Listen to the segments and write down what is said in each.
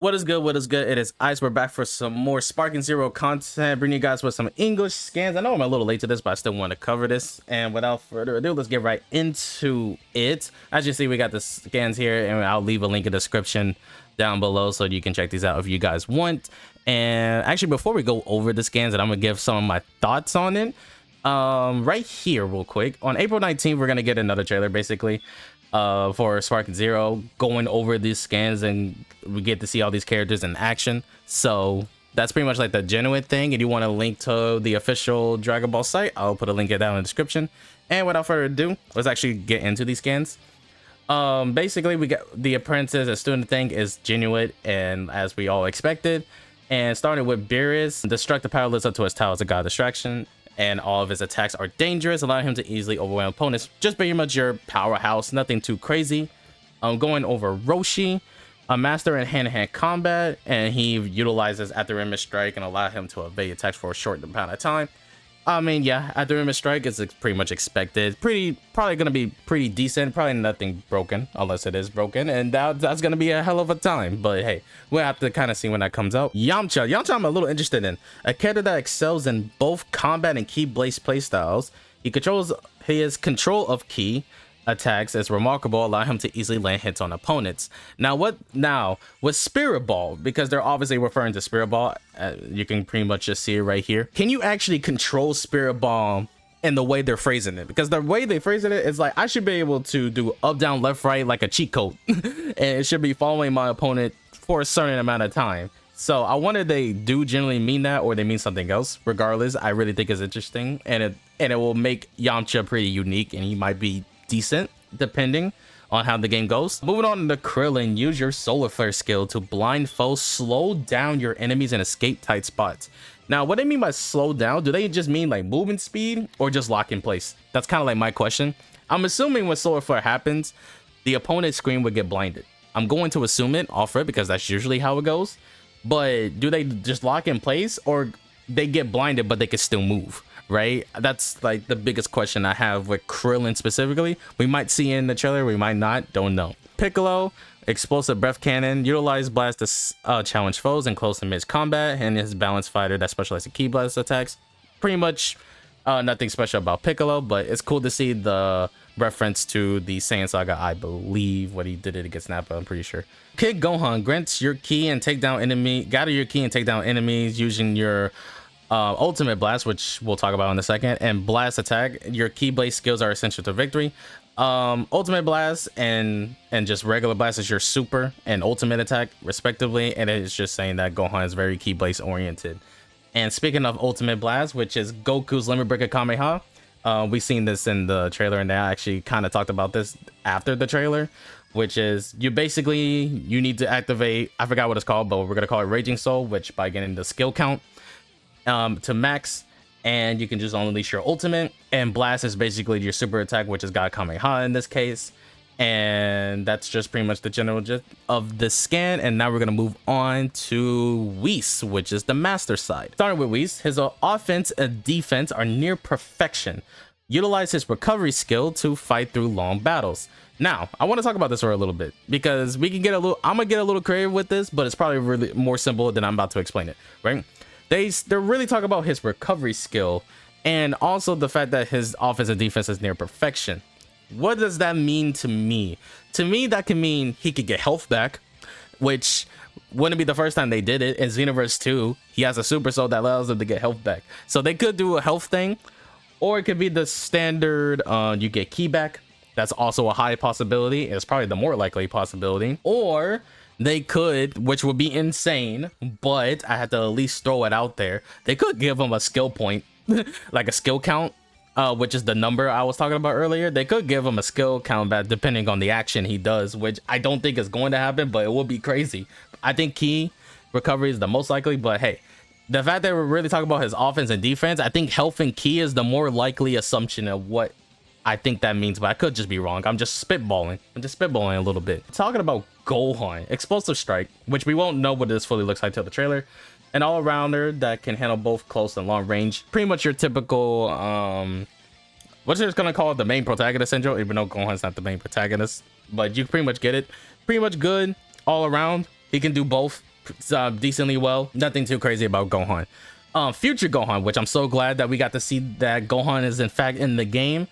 What is good? What is good? It is Ice. We're back for some more Sparking Zero content, bringing you guys with some English scans. I know I'm a little late to this, but I still want to cover this. And without further ado, let's get right into it. As you see, we got the scans here, and I'll leave a link in the description down below so you can check these out if you guys want. And actually, before we go over the scans, and I'm gonna give some of my thoughts on it. Right here, real quick. On April 19th, we're gonna get another trailer, basically. For Sparking Zero, going over these scans, and we get to see all these characters in action. So that's pretty much like the genuine thing. And you want to link to the official Dragon Ball site, I'll put a link down in the description. And without further ado, let's actually get into these scans. Basically, we got the apprentice and student thing is genuine, and as we all expected. And starting with Beerus, destruct the powerless up to his tower as a god distraction, and all of his attacks are dangerous, allowing him to easily overwhelm opponents. Just pretty much your powerhouse, nothing too crazy. Going over Roshi, a master in hand-to-hand combat, and he utilizes after image strike and allow him to evade attacks for a short amount of time. I mean, yeah, after image strike is pretty much expected. Probably gonna be pretty decent. Probably nothing broken, unless it is broken, and that's gonna be a hell of a time. But hey, we'll have to kind of see when that comes out. Yamcha, I'm a little interested in. A character that excels in both combat and ki blade playstyles. His control of ki attacks is remarkable, allowing him to easily land hits on opponents. Now with Spirit Ball, because they're obviously referring to Spirit Ball, you can pretty much just see it right here. Can you actually control Spirit Ball in the way they're phrasing it? Because the way they phrasing it is like, I should be able to do up, down, left, right like a cheat code, and it should be following my opponent for a certain amount of time. So I wonder if they do generally mean that, or they mean something else. Regardless, I really think it's interesting, and it will make Yamcha pretty unique, and he might be decent depending on how the game goes. Moving on to Krillin, use your solar flare skill to blind foes, slow down your enemies and escape tight spots. Now, what they mean by slow down, do they just mean like movement speed or just lock in place? That's kind of like my question. I'm assuming when solar flare happens, the opponent's screen would get blinded. I'm going to assume it, off it, because that's usually how it goes. But do they just lock in place, or they get blinded but they can still move? Right, that's like the biggest question I have with Krillin specifically. We might see in the trailer, we might not, don't know. Piccolo, explosive breath cannon, utilize blast to challenge foes in close and mid combat, and his balanced fighter that specializes in ki blast attacks. Pretty much nothing special about Piccolo, but it's cool to see the reference to the Saiyan Saga, I believe, what he did it against Nappa, I'm pretty sure. Kid Gohan, grants your ki and take down gather your ki and take down enemies using your ultimate blast, which we'll talk about in a second, and blast attack. Your ki blade skills are essential to victory. Ultimate blast and just regular blast is your super and ultimate attack respectively, and it's just saying that Gohan is very ki blade oriented. And speaking of ultimate blast, which is Goku's limit breaker Kamehameha, we've seen this in the trailer, and they actually kind of talked about this after the trailer, which is you need to activate, I forgot what it's called, but we're gonna call it Raging Soul, which by getting the skill count to max, and you can just unleash your ultimate, and blast is basically your super attack, which is God Kamehameha in this case. And that's just pretty much the general gist of the scan. And now we're gonna move on to Whis, which is the master side. Starting with Whis, his offense and defense are near perfection. Utilize his recovery skill to fight through long battles. Now, I want to talk about this for a little bit, because we can get I'm gonna get a little creative with this, but it's probably really more simple than I'm about to explain it, right? They're really talking about his recovery skill, and also the fact that his offense and defense is near perfection. What does that mean to me? To me, that can mean he could get health back, which wouldn't be the first time they did it. In Xenoverse 2, he has a super soul that allows him to get health back. So they could do a health thing, or it could be the standard, you get ki back. That's also a high possibility. It's probably the more likely possibility. Or they could, which would be insane, but I had to at least throw it out there, they could give him a skill point, like a skill count, which is the number I was talking about earlier. They could give him a skill count back depending on the action he does, which I don't think is going to happen, but it would be crazy. I think ki recovery is the most likely, but hey, the fact that we're really talking about his offense and defense, I think health and ki is the more likely assumption of what I think that means, but I could just be wrong. I'm just spitballing a little bit. Talking about Gohan, explosive strike, which we won't know what this fully looks like till the trailer. An all-rounder that can handle both close and long range. Pretty much your typical what's just gonna call it, the main protagonist syndrome, even though Gohan's not the main protagonist, but you pretty much get it. Pretty much good all around. He can do both. decently well. Nothing too crazy about Gohan. Future Gohan, which I'm so glad that we got to see that Gohan is in fact in the game.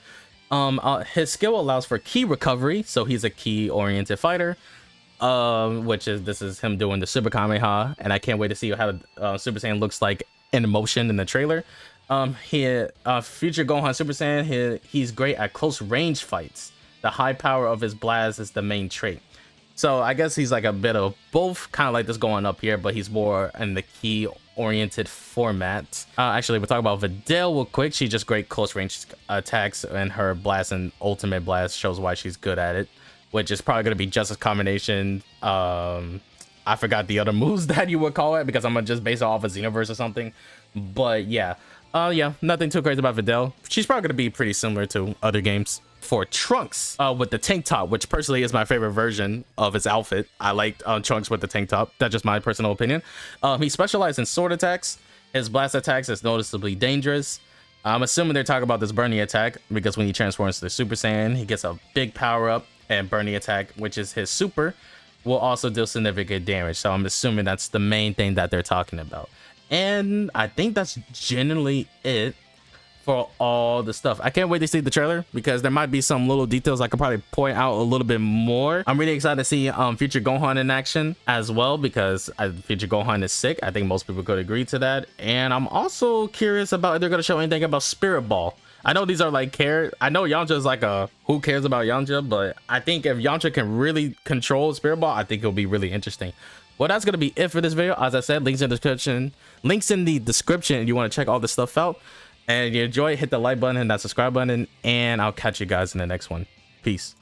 His skill allows for ki recovery, so he's a ki oriented fighter. This is him doing the Super Kamehameha, and I can't wait to see how Super Saiyan looks like in motion in the trailer. Future Gohan Super Saiyan, he's great at close range fights. The high power of his blast is the main trait. So I guess he's like a bit of both, kind of like this going up here, but he's more in the ki oriented format. Actually, we'll talk about Videl real quick. She's just great close range attacks, and her blast and ultimate blast shows why she's good at it, which is probably going to be just a combination. I forgot the other moves that you would call it because I'm gonna just base it off of Xenoverse or something. But yeah, nothing too crazy about Videl. She's probably going to be pretty similar to other games. For Trunks, with the tank top, which personally is my favorite version of his outfit. I like Trunks with the tank top. That's just my personal opinion. He specializes in sword attacks. His blast attacks is noticeably dangerous. I'm assuming they're talking about this Burning attack because when he transforms to the Super Saiyan, he gets a big power up, and Burning attack, which is his super, will also deal significant damage. So I'm assuming that's the main thing that they're talking about. And I think that's generally it for all the stuff. I can't wait to see the trailer because there might be some little details I could probably point out a little bit more. I'm really excited to see Future Gohan in action as well because Future Gohan is sick. I think most people could agree to that. And I'm also curious about if they're going to show anything about Spirit Ball. I know these are like I know Yamcha is like a who cares about Yamcha, but I think if Yamcha can really control Spirit Ball, I think it'll be really interesting. Well, that's gonna be it for this video. As I said, links in the description if you want to check all this stuff out. And if you enjoy, hit the like button and that subscribe button, and I'll catch you guys in the next one. Peace.